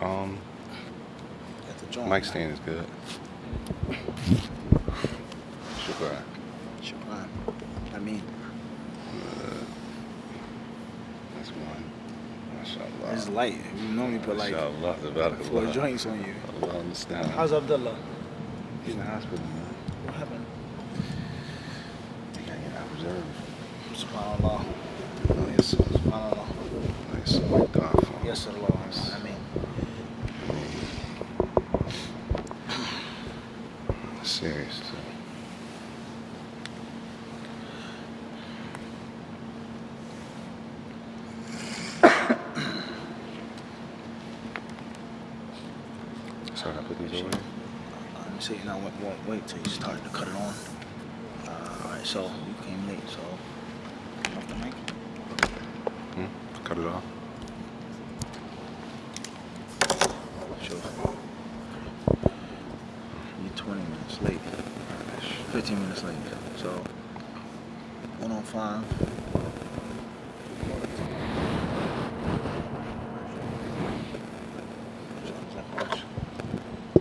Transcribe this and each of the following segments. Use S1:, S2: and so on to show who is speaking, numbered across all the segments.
S1: Got the joint.
S2: Mic stand is good. Shukran.
S1: Shukran. I mean,
S2: That's one. MashaAllah.
S1: it's light. You normally put like
S2: MashaAllah.
S1: 4 joints on you.
S2: Allah understand.
S1: How's Abdullah?
S2: He's in the hospital, man.
S1: What happened?
S2: He got observed.
S1: Subhanallah.
S2: Oh, yes, sir.
S1: Subhanallah.
S2: Yes, sir. God for him.
S1: Yes, Allah. I mean,
S2: Serious, too. Sorry, I put these over here.
S1: let me see. Now, wait till you start to cut it on. Alright, so you came late, so off the mic.
S2: Cut it off.
S1: Sure. You're 20 minutes late. 15 minutes late. So 1:05.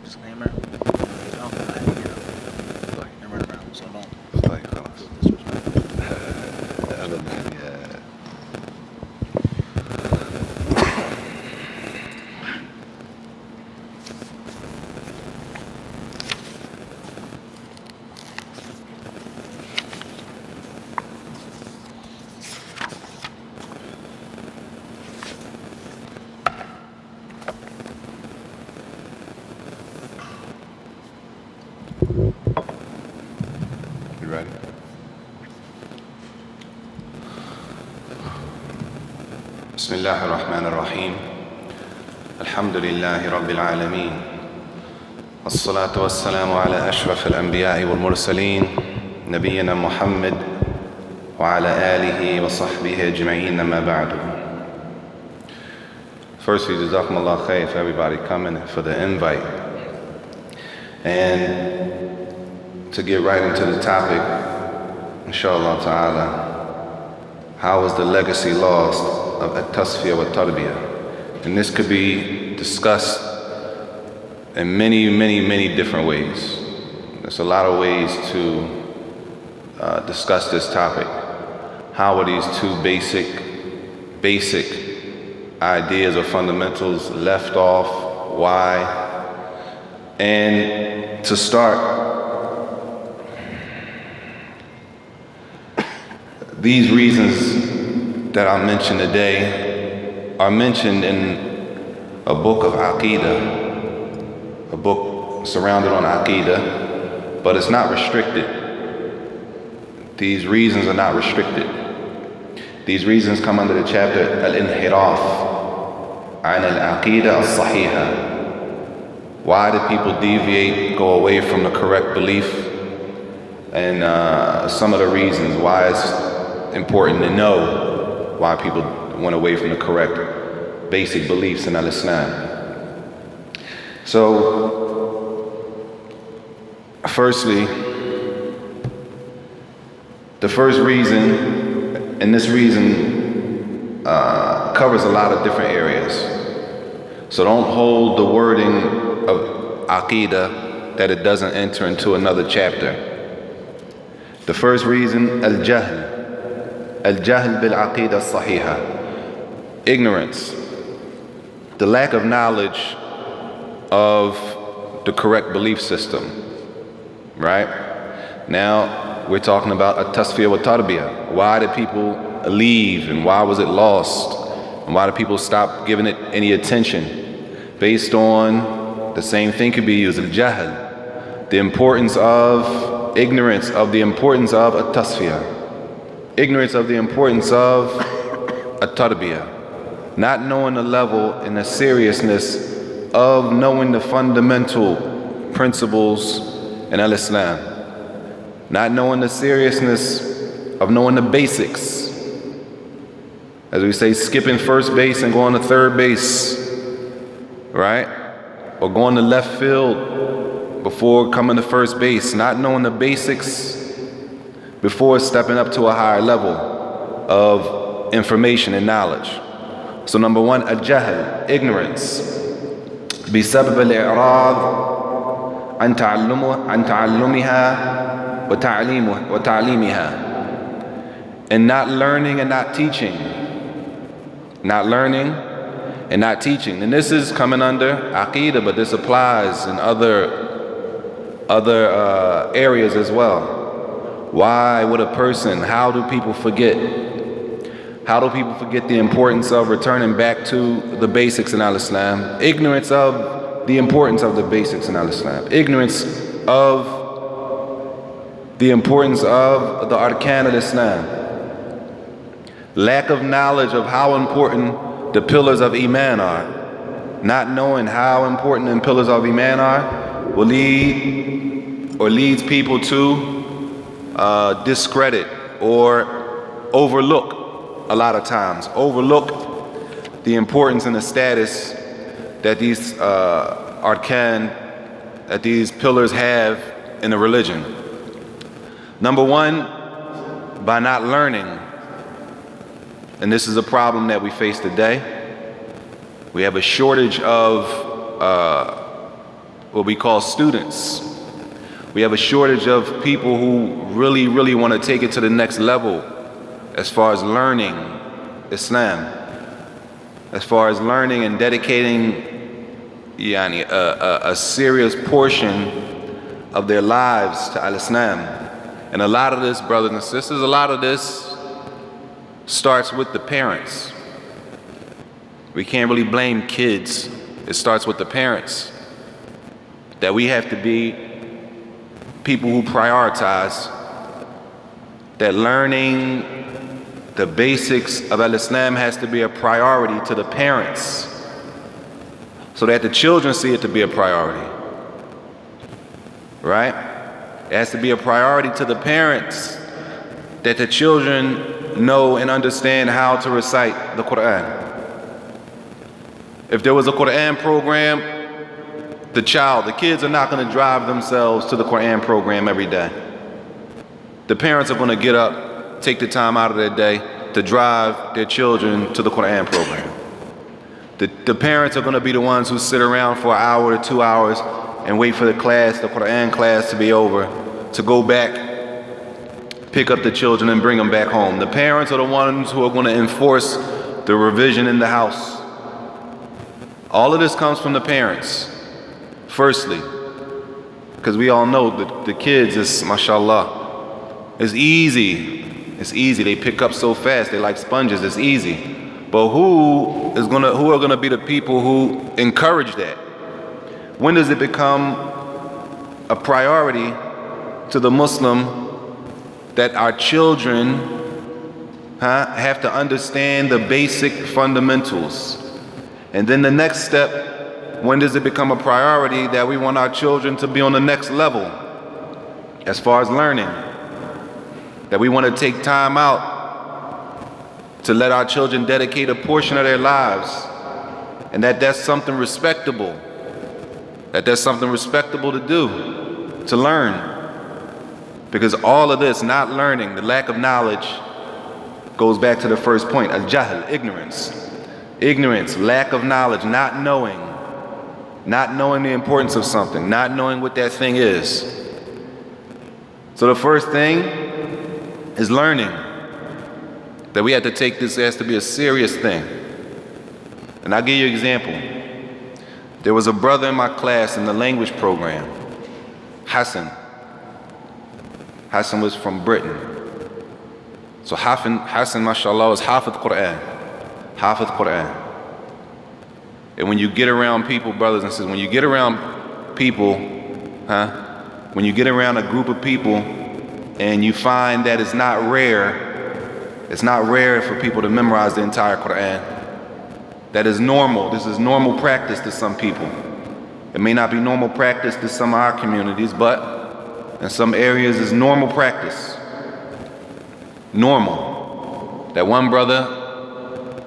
S1: Disclaimer. I don't think I had to get up and run around, so don't.
S2: It's like, fellas.
S1: Disrespectful.
S2: The other man, yeah. You ready? بسم الله الرحمن الرحيم الحمد لله رب العالمين الصلاة والسلام على أشرف الأنبياء والمرسلين نبينا محمد وعلى آله وصحبه أجمعين أما بعد. Firstly, jazakumullah khair for everybody coming, for the invite. And to get right into the topic, inshallah ta'ala, how is the legacy lost of Tasfiya wa Tarbiyah? And this could be discussed in many, many, many different ways. There's a lot of ways to discuss this topic. How are these two basic ideas or fundamentals left off? Why? And to start, these reasons that I mentioned today are mentioned in a book of Aqidah, a book surrounded on Aqidah, but it's not restricted. These reasons are not restricted. These reasons come under the chapter Al-Inhiraf an al-Aqidah al-Sahiha. Why do people deviate, go away from the correct belief? And some of the reasons why it's important to know why people went away from the correct basic beliefs in Al-Islam. So, firstly, the first reason, and this reason covers a lot of different areas. So don't hold the wording of Aqidah that it doesn't enter into another chapter. The first reason, al-jahl bil-aqidah as-sahiha. Ignorance, the lack of knowledge of the correct belief system, right? Now, we're talking about at-tasfiya wa tarbiyah. Why did people leave, and why was it lost? And why do people stop giving it any attention? Based on the same thing could be used, al-jahl, the importance of ignorance of the importance of at-tasfiya, ignorance of the importance of at-tarbiyah, not knowing the level and the seriousness of knowing the fundamental principles in al-Islam, not knowing the seriousness of knowing the basics. As we say, skipping first base and going to third base, right? Or going to left field before coming to first base, not knowing the basics before stepping up to a higher level of information and knowledge. So number one, al-jahl, ignorance. بسبب الإعراض عن تعلمها وتعليمها. And not learning and not teaching. Not learning and not teaching. And this is coming under Aqidah, but this applies in other areas as well. Why would a person, how do people forget? How do people forget the importance of returning back to the basics in Al-Islam? Ignorance of the importance of the basics in Al-Islam. Ignorance of the importance of the arkan of Islam. Lack of knowledge of how important the pillars of Iman are. Not knowing how important the pillars of Iman are will leads people to discredit or overlook, a lot of times, overlook the importance and the status that these arkan, that these pillars have in the religion. Number one, by not learning. And this is a problem that we face today. We have a shortage of what we call students. We have a shortage of people who really want to take it to the next level as far as learning Islam, as far as learning and dedicating a serious portion of their lives to Al-Islam. And a lot of this, brothers and sisters, a lot of this starts with the parents. We can't really blame kids. It starts with the parents. That we have to be people who prioritize that learning the basics of Al-Islam has to be a priority to the parents, so that the children see it to be a priority. Right? It has to be a priority to the parents that the children know and understand how to recite the Quran. If there was a Quran program, the kids are not going to drive themselves to the Quran program every day. The parents are going to get up, take the time out of their day to drive their children to the Quran program. The parents are going to be the ones who sit around for an hour or 2 hours and wait for the Quran class to be over, to go back, pick up the children and bring them back home. The parents are the ones who are going to enforce the revision in the house. All of this comes from the parents, firstly, because we all know that the kids is, mashallah, it's easy. It's easy. They pick up so fast. They're like sponges. It's easy. But who are gonna be the people who encourage that? When does it become a priority to the Muslim that our children have to understand the basic fundamentals? And then the next step, when does it become a priority that we want our children to be on the next level as far as learning? That we want to take time out to let our children dedicate a portion of their lives, and that's something respectable. That's something respectable to do, to learn. Because all of this, not learning, the lack of knowledge, goes back to the first point, al-jahl, ignorance. Ignorance, lack of knowledge, not knowing the importance of something, not knowing what that thing is. So the first thing is learning. That we have to take this as to be a serious thing. And I'll give you an example. There was a brother in my class in the language program, Hassan. Hassan was from Britain. So Hassan, mashallah, was Hafidh Quran. And when you get around people, brothers and sisters, when you get around people, when you get around a group of people and you find that it's not rare for people to memorize the entire Quran. That is normal. This is normal practice to some people. It may not be normal practice to some of our communities, but in some areas it's normal practice. Normal. That one brother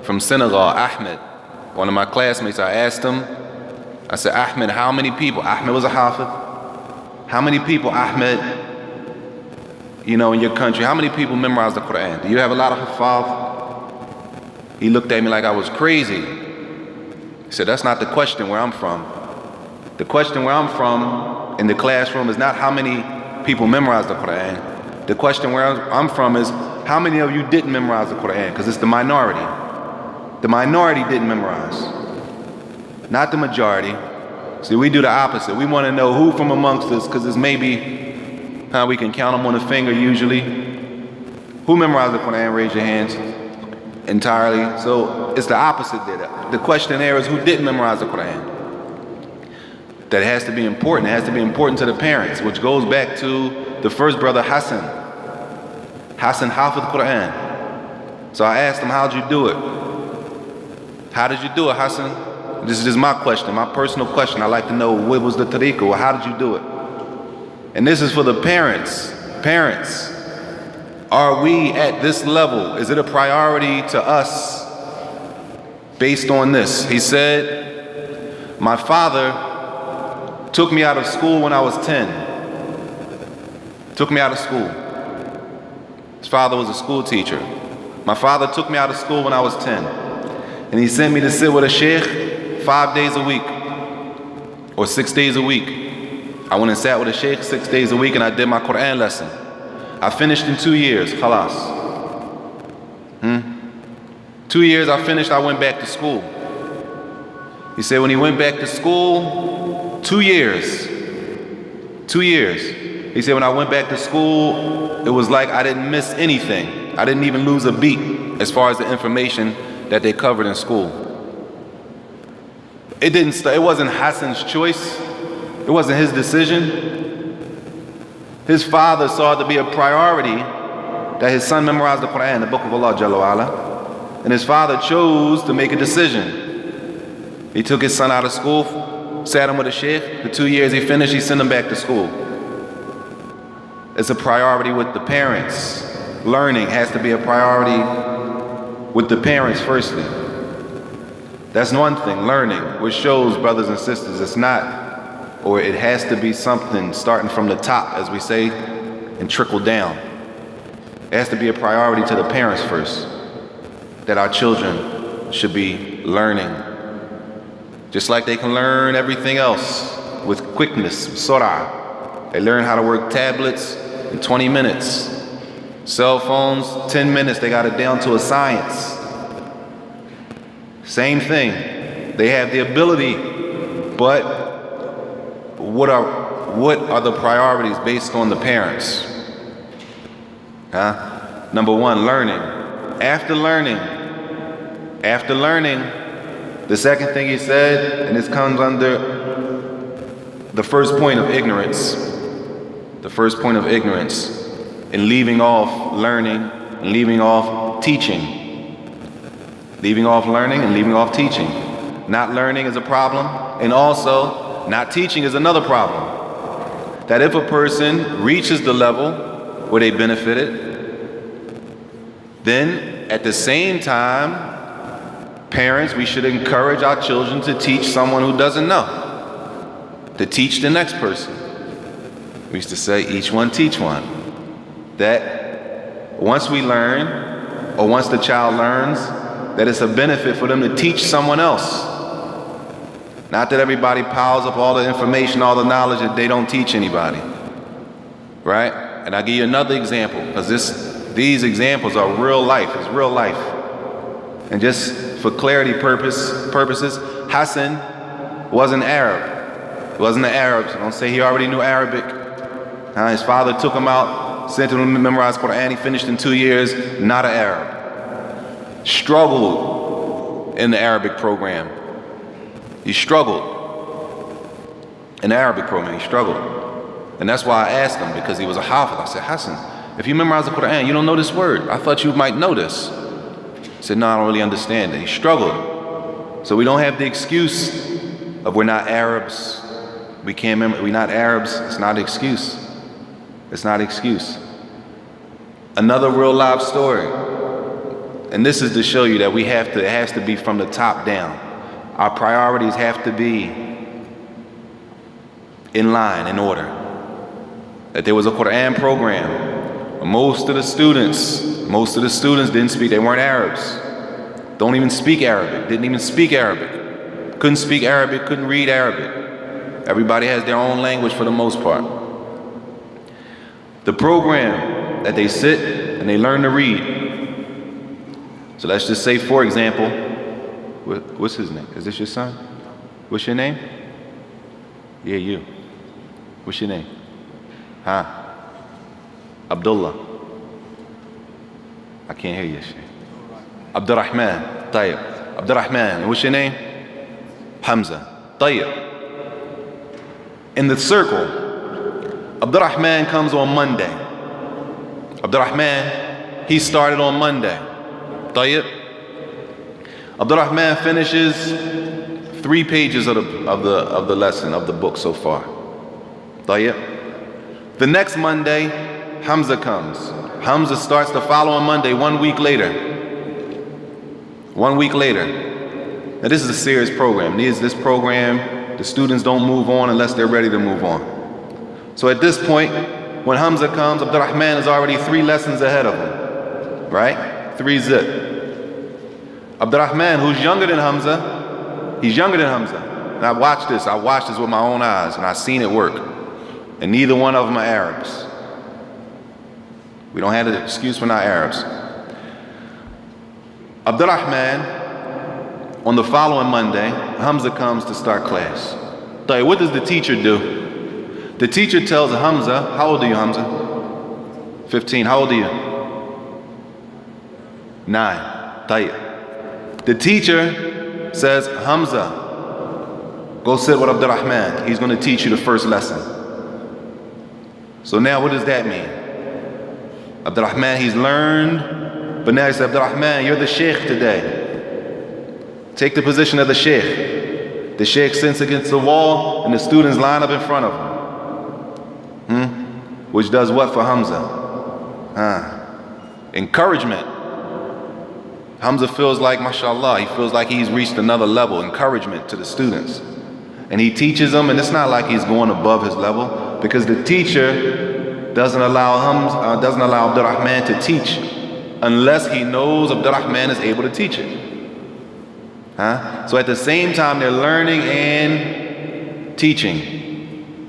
S2: from Senegal, Ahmed, one of my classmates, I asked him, I said, Ahmed, how many people, Ahmed was a Hafidh, how many people, Ahmed, in your country, how many people memorize the Quran? Do you have a lot of Hafadh? He looked at me like I was crazy. He said, that's not the question where I'm from. The question where I'm from in the classroom is not how many people memorize the Quran. The question where I'm from is how many of you didn't memorize the Quran, because it's the minority. The minority didn't memorize, not the majority. See, we do the opposite. We want to know who from amongst us, because it's maybe how we can count them on a finger usually. Who memorized the Quran? Raise your hands. Entirely. So it's the opposite there. The question there is who didn't memorize the Quran. That has to be important. It has to be important to the parents, which goes back to the first brother, Hassan. Hassan hafid Quran. So I asked him, how'd you do it? How did you do it, Hassan? This is my question, my personal question. I like to know what was the tariqah, or how did you do it? And this is for the parents. Parents, are we at this level? Is it a priority to us based on this? He said, my father took me out of school when I was 10. Took me out of school. His father was a school teacher. My father took me out of school when I was 10. And he sent me to sit with a sheikh 5 days a week, or 6 days a week. I went and sat with a sheikh 6 days a week, and I did my Quran lesson. I finished in 2 years, khalas. 2 years I finished, I went back to school. He said when he went back to school, 2 years. 2 years. He said when I went back to school, it was like I didn't miss anything. I didn't even lose a beat as far as the information that they covered in school. It wasn't Hassan's choice. It wasn't his decision. His father saw it to be a priority that his son memorized the Quran, the book of Allah Jalla wa Ala. And his father chose to make a decision. He took his son out of school, sat him with a sheikh. The 2 years he finished, he sent him back to school. It's a priority with the parents. Learning has to be a priority with the parents firstly. That's one thing, learning, which shows, brothers and sisters, it's not, or it has to be something starting from the top, as we say, and trickle down. It has to be a priority to the parents first, that our children should be learning. Just like they can learn everything else with quickness, surah. They learn how to work tablets in 20 minutes. Cell phones, 10 minutes, they got it down to a science. Same thing. They have the ability, but what are the priorities based on the parents? Number one, learning. After learning, the second thing he said, and this comes under the first point of ignorance. The first point of ignorance in leaving off learning and leaving off teaching. Leaving off learning and leaving off teaching. Not learning is a problem, and also not teaching is another problem. That if a person reaches the level where they benefited, then at the same time, parents, we should encourage our children to teach someone who doesn't know, to teach the next person. We used to say, each one teach one. That once we learn, or once the child learns, that it's a benefit for them to teach someone else. Not that everybody piles up all the information, all the knowledge, that they don't teach anybody. Right? And I'll give you another example, because these examples are real life. It's real life. And just for clarity purposes, Hassan wasn't Arab. He wasn't an Arab. So don't say he already knew Arabic. His father took him out, sent him to memorize Quran. He finished in 2 years, not an Arab. Struggled in the Arabic program. He struggled in the Arabic program. He struggled. And that's why I asked him, because he was a hafiz. I said, Hassan, if you memorize the Quran, you don't know this word. I thought you might know this. He said, no, I don't really understand it. He struggled. So we don't have the excuse of we're not Arabs. We can't remember, we're not Arabs. It's not an excuse. It's not an excuse. Another real live story. And this is to show you that it has to be from the top down. Our priorities have to be in line, in order. That there was a Quran program. Most of the students didn't speak, they weren't Arabs. Don't even speak Arabic, didn't even speak Arabic. Couldn't speak Arabic, couldn't read Arabic. Everybody has their own language for the most part. The program that they sit and they learn to read. So let's just say, for example, what's his name? Is this your son? What's your name? Yeah, you. What's your name? Huh? Abdullah. I can't hear you, Sheikh. Abdurrahman. Tayyib. Abdurrahman. And what's your name? Hamza. Tayyib. In the circle, Abdurrahman comes on Monday. Abdurrahman, he started on Monday. Tayyib. Abdurrahman finishes 3 pages of the lesson, of the book so far. Tayyib. The next Monday, Hamza comes. Hamza starts the following Monday, 1 week later. 1 week later. Now this is a serious program. This program, the students don't move on unless they're ready to move on. So at this point, when Hamza comes, Abdurrahman is already 3 lessons ahead of him. Right? 3 zip. Abdurrahman, who's younger than Hamza, he's younger than Hamza. And I watched this with my own eyes, and I've seen it work. And neither one of them are Arabs. We don't have an excuse for not Arabs. Abdurrahman, on the following Monday, Hamza comes to start class. What does the teacher do? The teacher tells Hamza, how old are you, Hamza? 15. How old are you? 9. The teacher says, Hamza, go sit with Abdurrahman. He's going to teach you the first lesson. So now what does that mean? Abdurrahman, he's learned, but now he says, Abdurrahman, you're the sheikh today. Take the position of the sheikh. The sheikh sits against the wall and the students line up in front of him. Which does what for Hamza? Encouragement. Hamza feels like, mashallah, he feels like he's reached another level, encouragement to the students. And he teaches them, and it's not like he's going above his level, because the teacher doesn't allow Abdurrahman to teach unless he knows Abdurrahman is able to teach it. So at the same time, they're learning and teaching.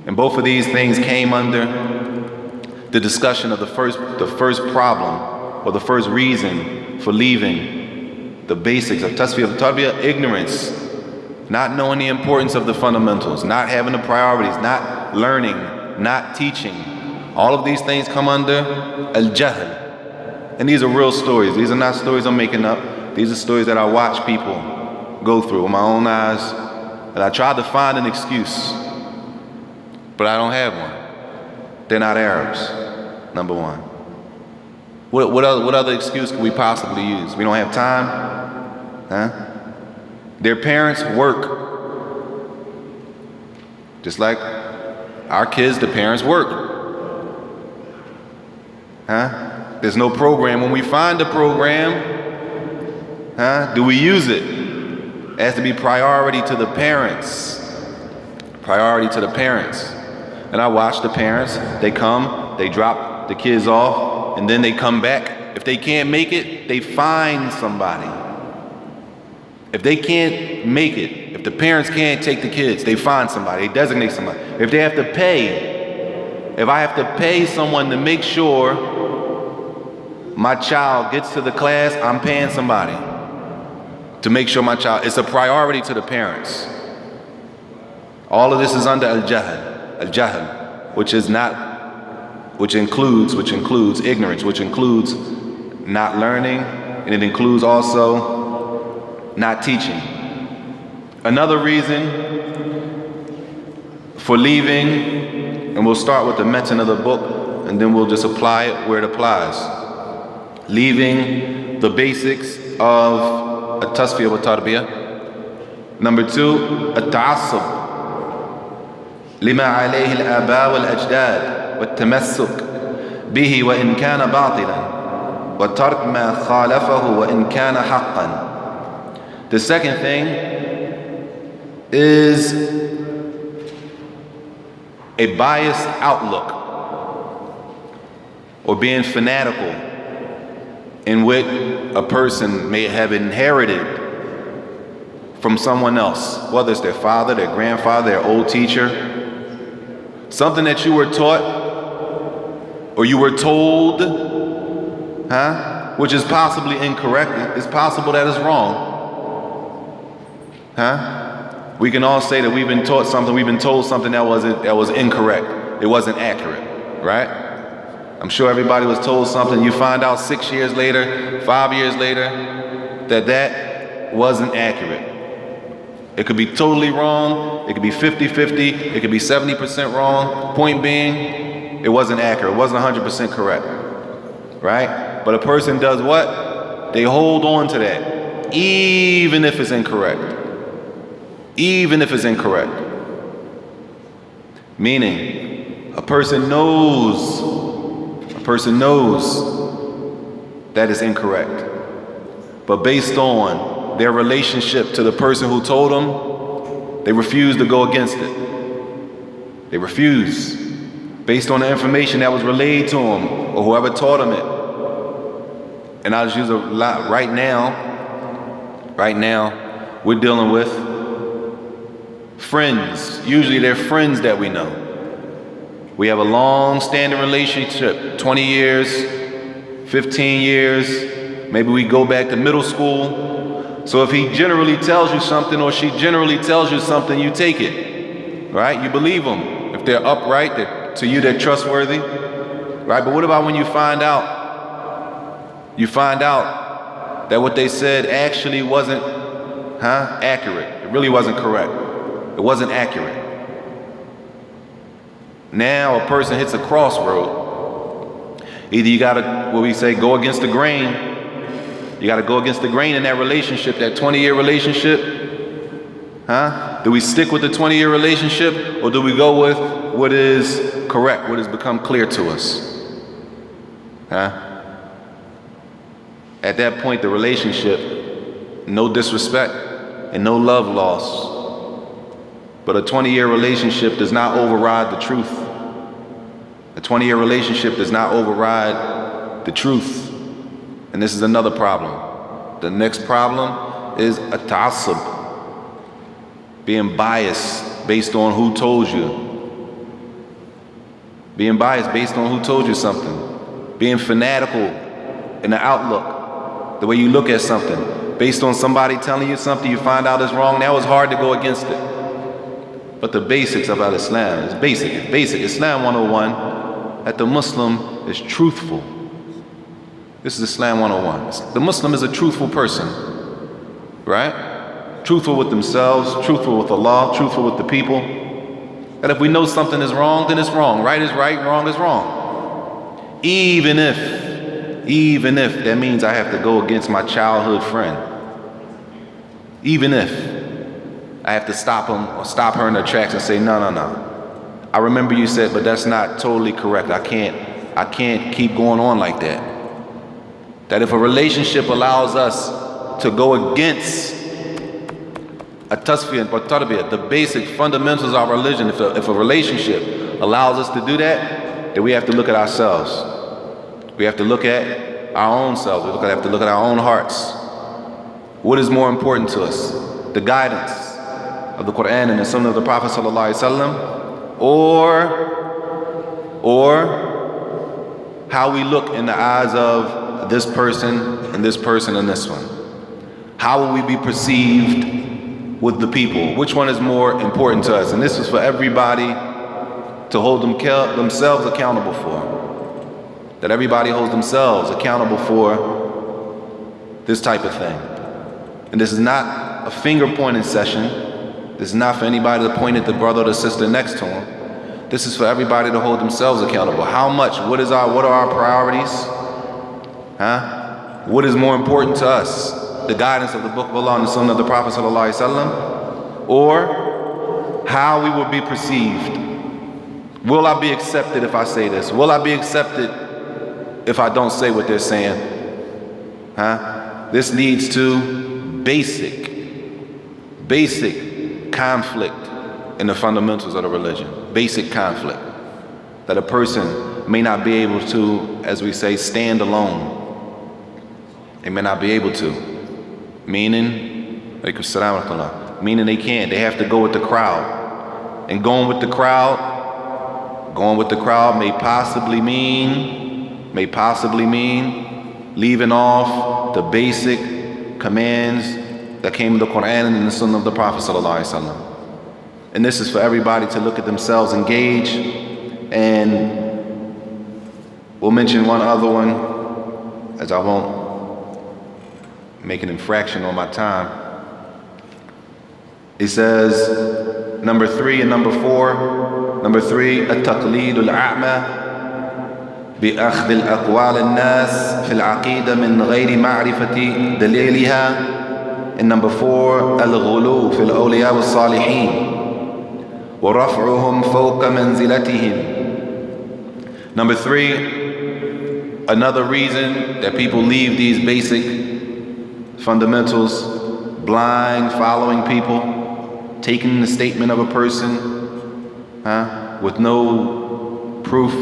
S2: And both of these things came under the discussion of the first problem, or the first reason for leaving the basics of Tasfiya of Tarbiyah: ignorance, not knowing the importance of the fundamentals, not having the priorities, not learning, not teaching. All of these things come under al-jahl. And these are real stories. These are not stories I'm making up. These are stories that I watch people go through with my own eyes. And I tried to find an excuse, but I don't have one. They're not Arabs, number one. What other excuse could we possibly use? We don't have time? Their parents work. Just like our kids, the parents work. There's no program. When we find a program, do we use it? It has to be priority to the parents. Priority to the parents. And I watch the parents. They come, they drop the kids off, and then they come back. If they can't make it, they find somebody. If they can't make it, if the parents can't take the kids, they find somebody, they designate somebody. If they have to pay, if I have to pay someone to make sure my child gets to the class, I'm paying somebody to make sure my child, it's a priority to the parents. All of this is under al-jahl, which includes ignorance, which includes not learning, and it includes also not teaching. Another reason for leaving, and we'll start with the mention of the book, and then we'll just apply it where it applies. Leaving the basics of Tasfiya wa Tarbiyah. Number 2, التعصب لما عليه الآباء والأجداد والتمسك به وإن كان باطلا وترك ما خالفه وإن كان حقا. The second thing is a biased outlook, or being fanatical, in which a person may have inherited from someone else, whether it's their father, their grandfather, their old teacher, something that you were taught or you were told, which is possibly incorrect. It's possible that it's wrong. We can all say that we've been taught something, we've been told something that was incorrect. It wasn't accurate, right? I'm sure everybody was told something. You find out 6 years later, 5 years later, that wasn't accurate. It could be totally wrong. It could be 50-50. It could be 70% wrong. Point being, it wasn't accurate. It wasn't 100% correct, right? But a person does what? They hold on to that, even if it's incorrect. Even if it's incorrect. Meaning, a person knows that it's incorrect. But based on their relationship to the person who told them, they refuse to go against it. They refuse. Based on the information that was relayed to them, or whoever taught them it. And I'll just use a lot right now, we're dealing with friends. Usually they're friends that we know. We have a long-standing relationship, 20 years, 15 years, maybe we go back to middle school. So if he generally tells you something or she generally tells you something, you take it, right? You believe them. If they're upright, to you they're trustworthy, right? But what about when you find out that what they said actually wasn't accurate? It really wasn't correct. It wasn't accurate. Now a person hits a crossroad. Either you gotta, what we say, go against the grain. You gotta go against the grain in that relationship, that 20-year relationship. Do we stick with the 20-year relationship, or do we go with what is correct, what has become clear to us? At that point, the relationship, no disrespect and no love lost. But a 20-year relationship does not override the truth. A 20-year relationship does not override the truth. And this is another problem. The next problem is a ta'assub, being biased based on who told you. Being biased based on who told you something. Being fanatical in the outlook, the way you look at something. Based on somebody telling you something you find out is wrong, now it's hard to go against it. But the basics of Islam is basic. Islam 101, that the Muslim is truthful. This is Islam 101. The Muslim is a truthful person, right? Truthful with themselves, truthful with Allah, truthful with the people. That if we know something is wrong, then it's wrong. Right is right, wrong is wrong. Even if that means I have to go against my childhood friend. Even if I have to stop him or stop her in her tracks and say, no. I remember you said, but that's not totally correct. I can't keep going on like that. That if a relationship allows us to go against a Tasfiya or Tarbiyah, the basic fundamentals of our religion, if a relationship allows us to do that, then we have to look at ourselves. We have to look at our own selves. We have to look at our own hearts. What is more important to us? The guidance of the Quran and the Sunnah of the Prophet ﷺ, or how we look in the eyes of this person and this person and this one. How will we be perceived with the people? Which one is more important to us? And this is for everybody to hold themselves accountable for. That everybody holds themselves accountable for this type of thing. And this is not a finger pointing session. This is not for anybody to point at the brother or the sister next to him. This is for everybody to hold themselves accountable. How much? What are our priorities? What is more important to us? The guidance of the Book of Allah and the Sunnah of the Prophet ﷺ, or how we will be perceived? Will I be accepted if I say this? Will I be accepted if I don't say what they're saying? This leads to basic conflict in the fundamentals of the religion. Basic conflict. That a person may not be able to, as we say, stand alone. They may not be able to. Meaning, Alaykum assalam wa rahmatullah. Meaning they can't. They have to go with the crowd. And going with the crowd may possibly mean leaving off the basic commands that came in the Quran and in the Sunnah of the Prophet sallallahu alaihi wasallam. And this is for everybody to look at themselves, engage, and we'll mention one other one, as I won't make an infraction on my time. It says, number 3 and number 4. Number 3, التقليد الأعمى بأخذ الأقوال الناس في العقيدة من غير معرفة دليلها. And number 4, الغلو في الأولياء والصالحين وَرَفْعُهُمْ فَوْقَ مَنْزِلَتِهِمْ. Number 3, another reason that people leave these basic fundamentals, blind, following people, taking the statement of a person with no proof,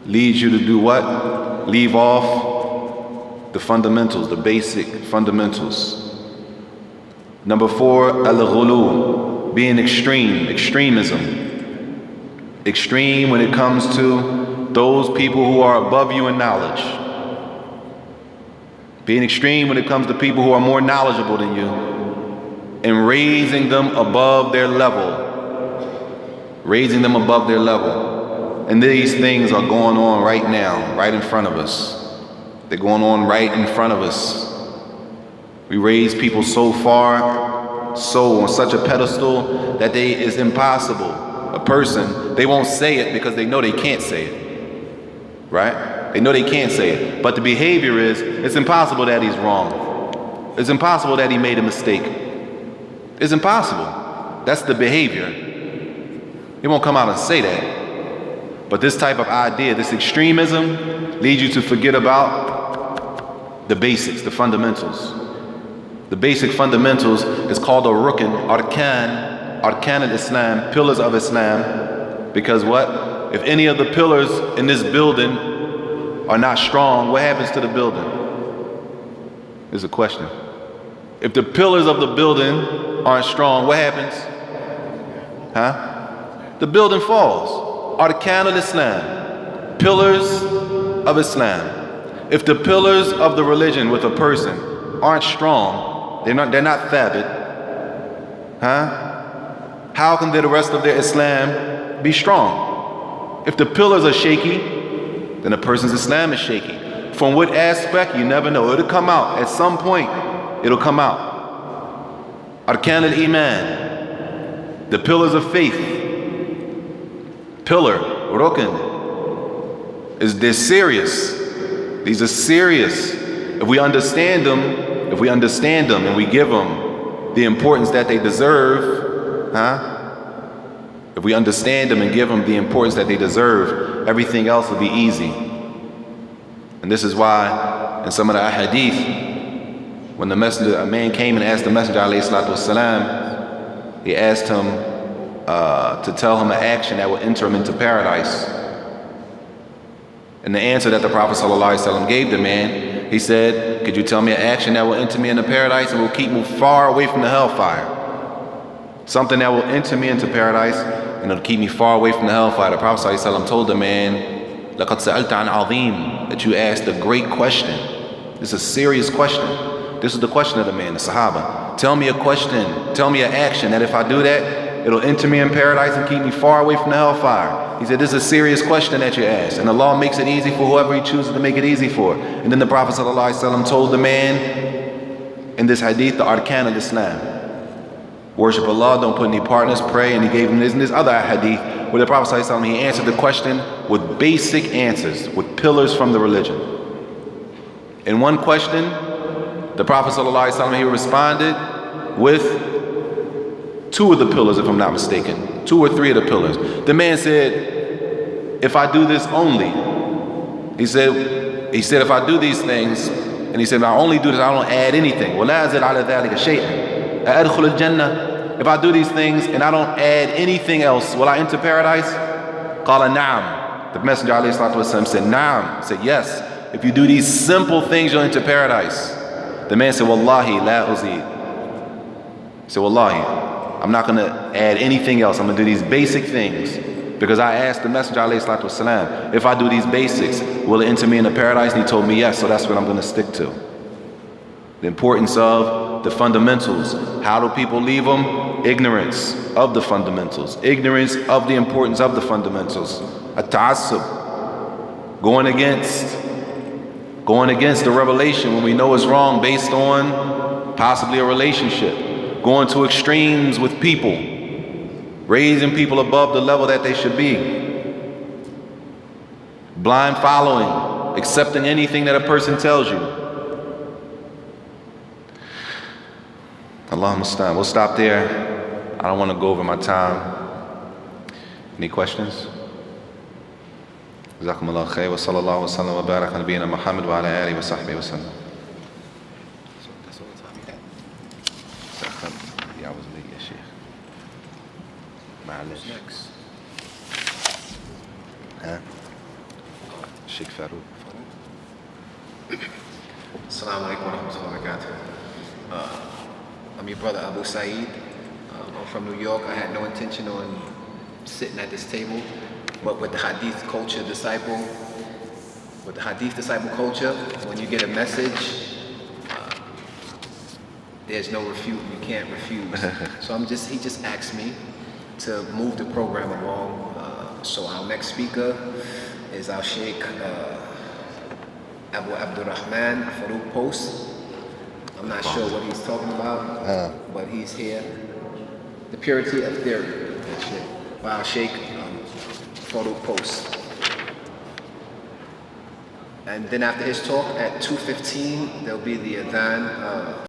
S2: leads you to do what? Leave off the fundamentals, the basic fundamentals. Number 4, al-ghulu, being extremism. Extreme when it comes to those people who are above you in knowledge. Being extreme when it comes to people who are more knowledgeable than you, and raising them above their level. Raising them above their level. And these things are going on right now, right in front of us. They're going on right in front of us. We raise people so far, so on such a pedestal that it's impossible. A person, they won't say it because they know they can't say it. Right? They know they can't say it. But the behavior is, it's impossible that he's wrong. It's impossible that he made a mistake. It's impossible. That's the behavior. He won't come out and say that. But this type of idea, this extremism, leads you to forget about the basics, the fundamentals. The basic fundamentals is called a rukn, arkan al-Islam, pillars of Islam. Because what? If any of the pillars in this building are not strong, what happens to the building? Is a question. If the pillars of the building aren't strong, what happens? The building falls. Arkan al-Islam, pillars of Islam. If the pillars of the religion with a person aren't strong, they're not thabit, how can the rest of their Islam be strong? If the pillars are shaky, then a person's Islam is shaky. From what aspect, you never know. It'll come out. At some point, it'll come out. Arkan al-Iman, the pillars of faith. Pillar, rukn, they're serious. These are serious. If we understand them and we give them the importance that they deserve, if we understand them and give them the importance that they deserve, everything else will be easy. And this is why in some of the hadith, when a man came and asked the Messenger ﷺ, he asked him to tell him an action that would enter him into paradise. And the answer that the Prophet ﷺ gave the man, he said, could you tell me an action that will enter me into paradise and will keep me far away from the hellfire? Something that will enter me into paradise and it'll keep me far away from the hellfire. The Prophet ﷺ told the man, لَقَدْ سَأَلْتَ عَنْ عَظِيمٍ, that you asked a great question. This is a serious question. This is the question of the man, the Sahaba. Tell me a question, tell me an action that if I do that, it'll enter me in paradise and keep me far away from the hellfire. He said, this is a serious question that you asked. And Allah makes it easy for whoever He chooses to make it easy for. And then the Prophet ﷺ told the man in this hadith, the arkan of Islam. Worship Allah, don't put any partners, pray. And he gave him this other hadith where the Prophet ﷺ, he answered the question with basic answers, with pillars from the religion. In one question, the Prophet ﷺ, he responded with 2 of the pillars, if I'm not mistaken. 2 or 3 of the pillars. The man said, if I do this only, he said, if I do these things, and he said, I only do this, I don't add anything. وَلَا أَزِدْ عَلَى ذَلِكَ شَيْئًا أَأَدْخُلُ الْجَنَّةِ. If I do these things and I don't add anything else, will I enter paradise? قَالَ نَعَمْ. The Messenger ﷺ said, Naam. He said, yes. If you do these simple things, you'll enter paradise. The man said, Wallahi la uzid. So wallahi, I'm not going to add anything else. I'm going to do these basic things. Because I asked the Messenger ﷺ, if I do these basics, will it enter me in the paradise? And he told me yes, so that's what I'm going to stick to. The importance of the fundamentals. How do people leave them? Ignorance of the fundamentals. Ignorance of the importance of the fundamentals. At-ta'assub. Going against the revelation when we know it's wrong based on possibly a relationship. Going to extremes with people. Raising people above the level that they should be. Blind following. Accepting anything that a person tells you. Allahumma musta'an. We'll stop there. I don't want to go over my time. Any questions? Jazakumullah khair wa sallallahu wa sallam wa baraka ala nabiyyina Muhammad wa ala alihi wa sahbihi wa sallam. That's all the time we have. Yeah, I was late, yeah, Sheikh. Who's next? Huh? Sheikh Farouk.
S3: Assalamu alaikum wa rahmatullahi wa barakatuh. I'm your brother Abu Saeed. I'm from New York. I had no intention on sitting at this table, but with the hadith disciple culture, when you get a message, there's no refute. You can't refuse. So he just asked me to move the program along. So our next speaker is our Sheikh Abu Abdurrahman Farouk Post. I'm not sure what he's talking about, but he's here. The purity of theory. By our Sheikh Farouk Post. And then after his talk at 2:15, there'll be the adhan.